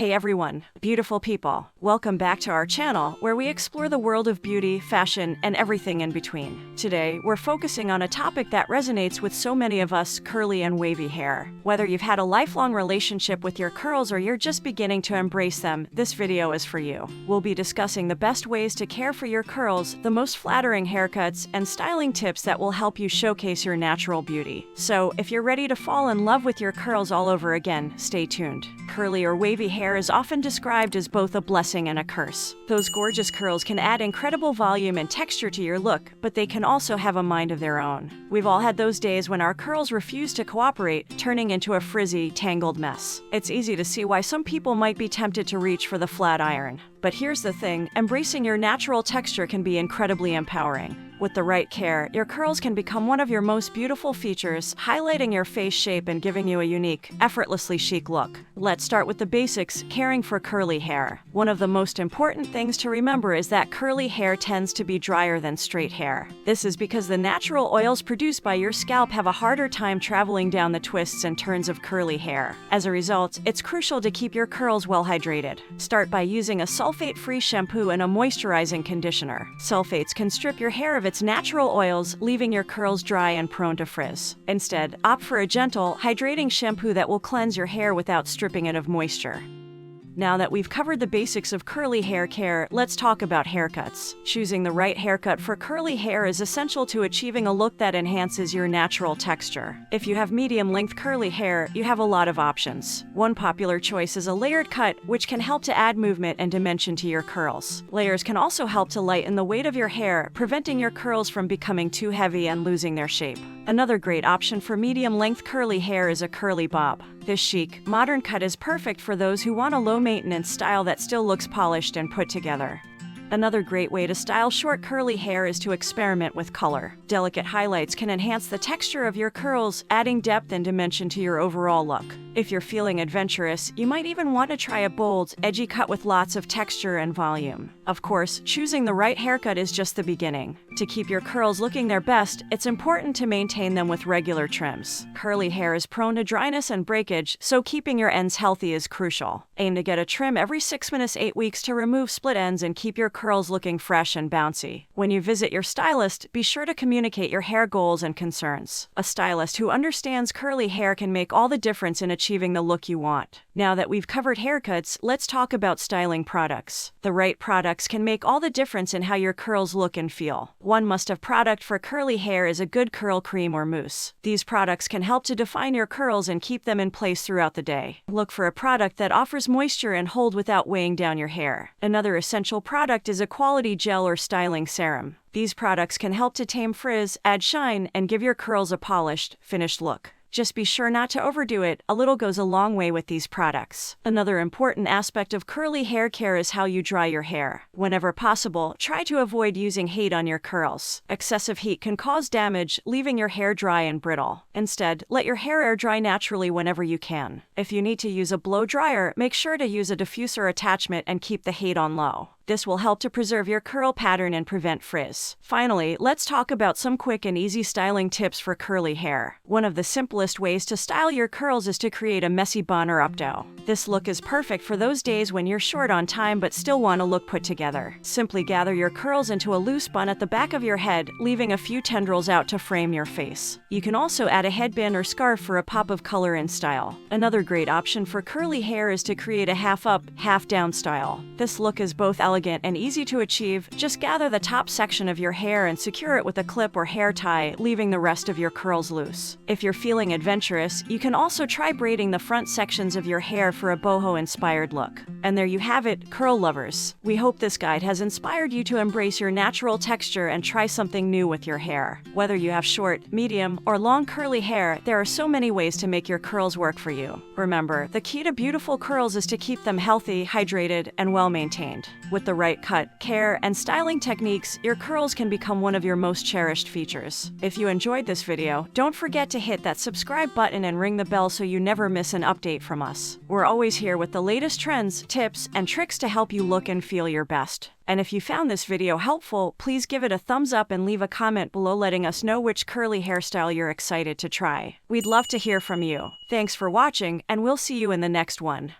Hey everyone, beautiful people. Welcome back to our channel where we explore the world of beauty, fashion, and everything in between. Today, we're focusing on a topic that resonates with so many of us: curly and wavy hair. Whether you've had a lifelong relationship with your curls or you're just beginning to embrace them, this video is for you. We'll be discussing the best ways to care for your curls, the most flattering haircuts, and styling tips that will help you showcase your natural beauty. So, if you're ready to fall in love with your curls all over again, stay tuned. Curly or wavy hair is often described as both a blessing and a curse. Those gorgeous curls can add incredible volume and texture to your look, but they can also have a mind of their own. We've all had those days when our curls refuse to cooperate, turning into a frizzy, tangled mess. It's easy to see why some people might be tempted to reach for the flat iron. But here's the thing, embracing your natural texture can be incredibly empowering. With the right care, your curls can become one of your most beautiful features, highlighting your face shape and giving you a unique, effortlessly chic look. Let's start with the basics: caring for curly hair. One of the most important things to remember is that curly hair tends to be drier than straight hair. This is because the natural oils produced by your scalp have a harder time traveling down the twists and turns of curly hair. As a result, it's crucial to keep your curls well hydrated. Start by using a sulfate-free shampoo and a moisturizing conditioner. Sulfates can strip your hair of its natural oils, leaving your curls dry and prone to frizz. Instead, opt for a gentle, hydrating shampoo that will cleanse your hair without stripping it of moisture. Now that we've covered the basics of curly hair care, let's talk about haircuts. Choosing the right haircut for curly hair is essential to achieving a look that enhances your natural texture. If you have medium-length curly hair, you have a lot of options. One popular choice is a layered cut, which can help to add movement and dimension to your curls. Layers can also help to lighten the weight of your hair, preventing your curls from becoming too heavy and losing their shape. Another great option for medium-length curly hair is a curly bob. This chic, modern cut is perfect for those who want a low-maintenance style that still looks polished and put together. Another great way to style short curly hair is to experiment with color. Delicate highlights can enhance the texture of your curls, adding depth and dimension to your overall look. If you're feeling adventurous, you might even want to try a bold, edgy cut with lots of texture and volume. Of course, choosing the right haircut is just the beginning. To keep your curls looking their best, it's important to maintain them with regular trims. Curly hair is prone to dryness and breakage, so keeping your ends healthy is crucial. Aim to get a trim every 6 to 8 weeks to remove split ends and keep your curls looking fresh and bouncy. When you visit your stylist, be sure to communicate your hair goals and concerns. A stylist who understands curly hair can make all the difference in achieving the look you want. Now that we've covered haircuts, let's talk about styling products. The right products can make all the difference in how your curls look and feel. One must-have product for curly hair is a good curl cream or mousse. These products can help to define your curls and keep them in place throughout the day. Look for a product that offers moisture and hold without weighing down your hair. Another essential product is a quality gel or styling serum. These products can help to tame frizz, add shine, and give your curls a polished, finished look. Just be sure not to overdo it. A little goes a long way with these products. Another important aspect of curly hair care is how you dry your hair. Whenever possible, try to avoid using heat on your curls. Excessive heat can cause damage, leaving your hair dry and brittle. Instead, let your hair air dry naturally whenever you can. If you need to use a blow dryer, make sure to use a diffuser attachment and keep the heat on low. This will help to preserve your curl pattern and prevent frizz. Finally, let's talk about some quick and easy styling tips for curly hair. One of the simplest ways to style your curls is to create a messy bun or updo. This look is perfect for those days when you're short on time but still want to look put together. Simply gather your curls into a loose bun at the back of your head, leaving a few tendrils out to frame your face. You can also add a headband or scarf for a pop of color and style. Another great option for curly hair is to create a half-up, half-down style. This look is both elegant and easy to achieve. Just gather the top section of your hair and secure it with a clip or hair tie, leaving the rest of your curls loose. If you're feeling adventurous, you can also try braiding the front sections of your hair for a boho-inspired look. And there you have it, curl lovers. We hope this guide has inspired you to embrace your natural texture and try something new with your hair. Whether you have short, medium, or long curly hair, there are so many ways to make your curls work for you. Remember, the key to beautiful curls is to keep them healthy, hydrated, and well-maintained. With the right cut, care, and styling techniques, your curls can become one of your most cherished features. If you enjoyed this video, don't forget to hit that subscribe button and ring the bell so you never miss an update from us. We're always here with the latest trends, tips, and tricks to help you look and feel your best. And if you found this video helpful, please give it a thumbs up and leave a comment below letting us know which curly hairstyle you're excited to try. We'd love to hear from you. Thanks for watching, and we'll see you in the next one.